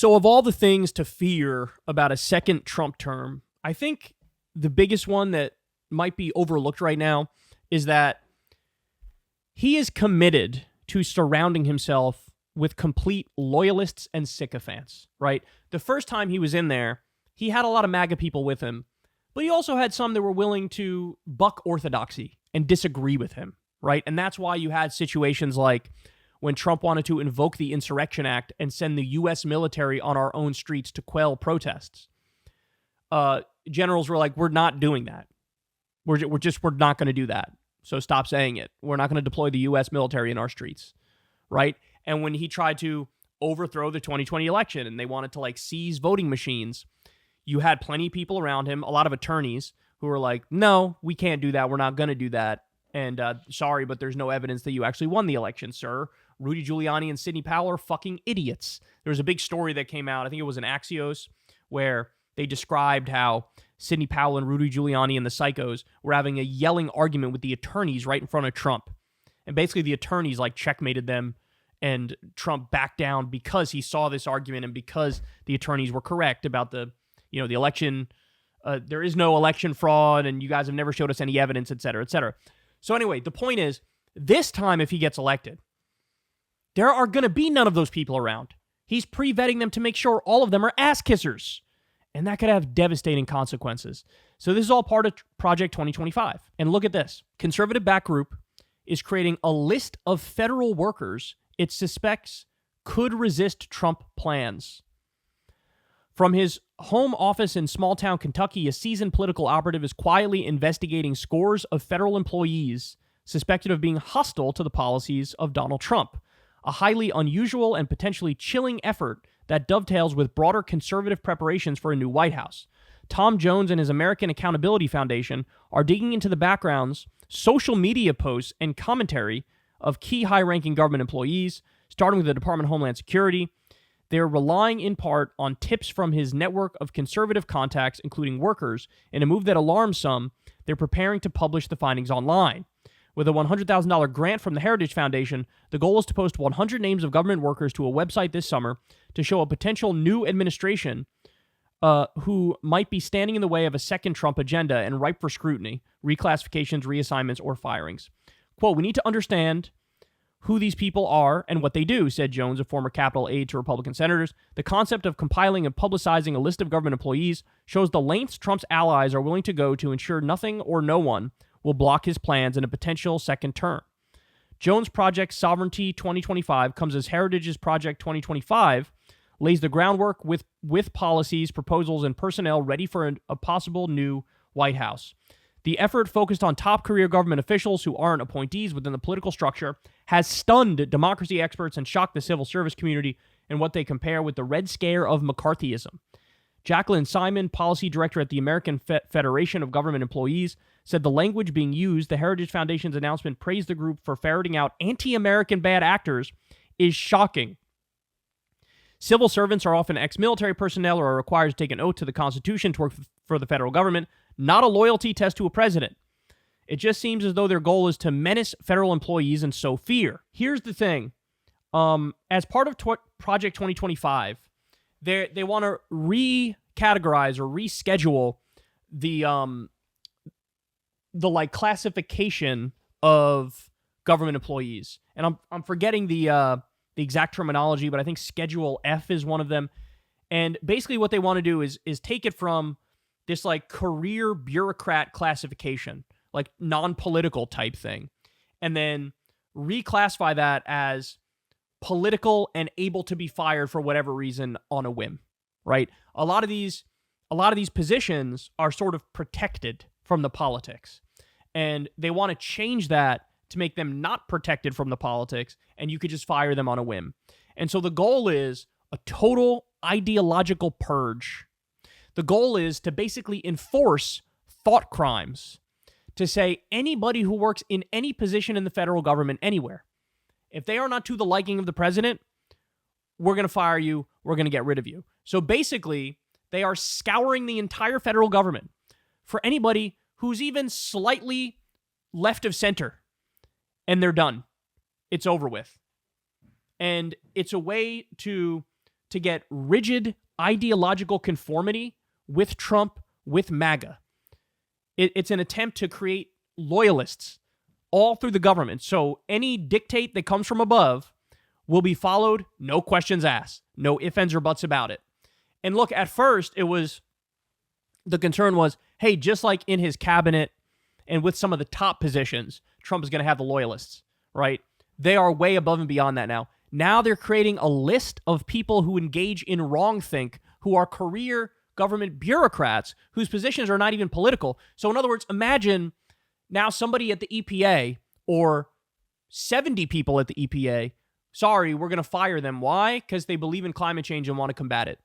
So of all the things to fear about a second Trump term, I think the biggest one that might be overlooked right now is that he is committed to surrounding himself with complete loyalists and sycophants, right? The first time he was in there, he had a lot of MAGA people with him, but he also had some that were willing to buck orthodoxy and disagree with him, right? And that's why you had situations like when Trump wanted to invoke the Insurrection Act and send the U.S. military on our own streets to quell protests. Generals were like, we're not doing that. We're not going to do that. So stop saying it. We're not going to deploy the U.S. military in our streets, right? And when he tried to overthrow the 2020 election and they wanted to seize voting machines, you had plenty of people around him, a lot of attorneys who were like, no, we can't do that. We're not going to do that. And sorry, but there's no evidence that you actually won the election, sir. Rudy Giuliani and Sidney Powell are fucking idiots. There was a big story that came out, I think it was in Axios, where they described how Sidney Powell and Rudy Giuliani and the psychos were having a yelling argument with the attorneys right in front of Trump. And basically the attorneys checkmated them and Trump backed down because he saw this argument and because the attorneys were correct about the election. There is no election fraud and you guys have never showed us any evidence, et cetera, et cetera. So anyway, the point is, this time if he gets elected, there are going to be none of those people around. He's pre-vetting them to make sure all of them are ass kissers. And that could have devastating consequences. So this is all part of Project 2025. And look at this. Conservative back group is creating a list of federal workers it suspects could resist Trump plans. From his home office in small-town Kentucky, a seasoned political operative is quietly investigating scores of federal employees suspected of being hostile to the policies of Donald Trump, a highly unusual and potentially chilling effort that dovetails with broader conservative preparations for a new White House. Tom Jones and his American Accountability Foundation are digging into the backgrounds, social media posts, and commentary of key high-ranking government employees, starting with the Department of Homeland Security. They're relying in part on tips from his network of conservative contacts, including workers. In a move that alarms some, they're preparing to publish the findings online. With a $100,000 grant from the Heritage Foundation, the goal is to post 100 names of government workers to a website this summer to show a potential new administration who might be standing in the way of a second Trump agenda and ripe for scrutiny, reclassifications, reassignments, or firings. Quote, we need to understand who these people are and what they do, said Jones, a former Capitol aide to Republican senators. The concept of compiling and publicizing a list of government employees shows the lengths Trump's allies are willing to go to ensure nothing or no one will block his plans in a potential second term. Jones' Project Sovereignty 2025 comes as Heritage's Project 2025 lays the groundwork with policies, proposals, and personnel ready for a possible new White House. The effort, focused on top career government officials who aren't appointees within the political structure, has stunned democracy experts and shocked the civil service community in what they compare with the Red Scare of McCarthyism. Jacqueline Simon, policy director at the American Federation of Government Employees, said the language being used, the Heritage Foundation's announcement praised the group for ferreting out anti-American bad actors, is shocking. Civil servants are often ex-military personnel or are required to take an oath to the Constitution to work for the federal government, not a loyalty test to a president. It just seems as though their goal is to menace federal employees and sow fear. Here's the thing. As part of Project 2025, they want to recategorize or reschedule the classification of government employees. And I'm forgetting the exact terminology, but I think Schedule F is one of them. And basically what they want to do is take it from this career bureaucrat classification, non-political type thing, and then reclassify that as political and able to be fired for whatever reason on a whim, right? A lot of these positions are sort of protected from the politics, and they want to change that to make them not protected from the politics, and you could just fire them on a whim. And so the goal is a total ideological purge. The goal is to basically enforce thought crimes, to say anybody who works in any position in the federal government anywhere, if they are not to the liking of the president, we're going to fire you, we're going to get rid of you. So basically, they are scouring the entire federal government for anybody who's even slightly left of center, and they're done. It's over with. And it's a way to to get rigid ideological conformity with Trump, with MAGA. It's an attempt to create loyalists all through the government. So any dictate that comes from above will be followed, no questions asked, no ifs, ands, or buts about it. And look, at first, the concern was, hey, just like in his cabinet and with some of the top positions, Trump is going to have the loyalists, right? They are way above and beyond that now. Now they're creating a list of people who engage in wrongthink, who are career government bureaucrats whose positions are not even political. So in other words, imagine now somebody at the EPA or 70 people at the EPA, sorry, we're going to fire them. Why? Because they believe in climate change and want to combat it.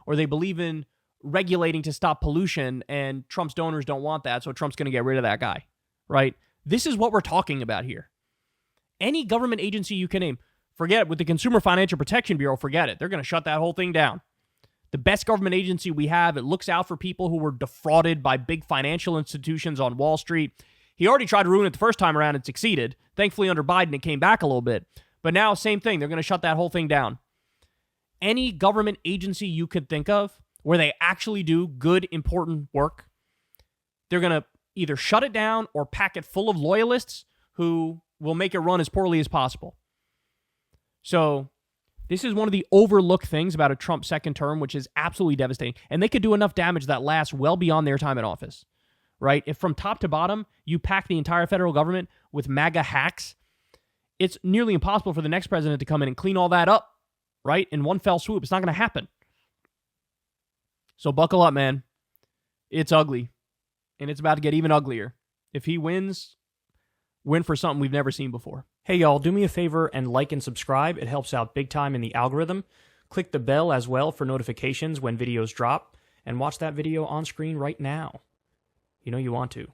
Or they believe in regulating to stop pollution and Trump's donors don't want that, so Trump's going to get rid of that guy, right? This is what we're talking about here. Any government agency you can name, forget it. With the Consumer Financial Protection Bureau, forget it. They're going to shut that whole thing down. The best government agency we have, it looks out for people who were defrauded by big financial institutions on Wall Street. He already tried to ruin it the first time around and succeeded. Thankfully, under Biden, it came back a little bit. But now, same thing. They're going to shut that whole thing down. Any government agency you could think of where they actually do good, important work, they're going to either shut it down or pack it full of loyalists who will make it run as poorly as possible. So this is one of the overlooked things about a Trump second term, which is absolutely devastating. And they could do enough damage that lasts well beyond their time in office, right? If from top to bottom, you pack the entire federal government with MAGA hacks, it's nearly impossible for the next president to come in and clean all that up, right? In one fell swoop. It's not going to happen. So buckle up, man. It's ugly. And it's about to get even uglier. If he wins, win for something we've never seen before. Hey, y'all, do me a favor and like and subscribe. It helps out big time in the algorithm. Click the bell as well for notifications when videos drop. And watch that video on screen right now. You know you want to.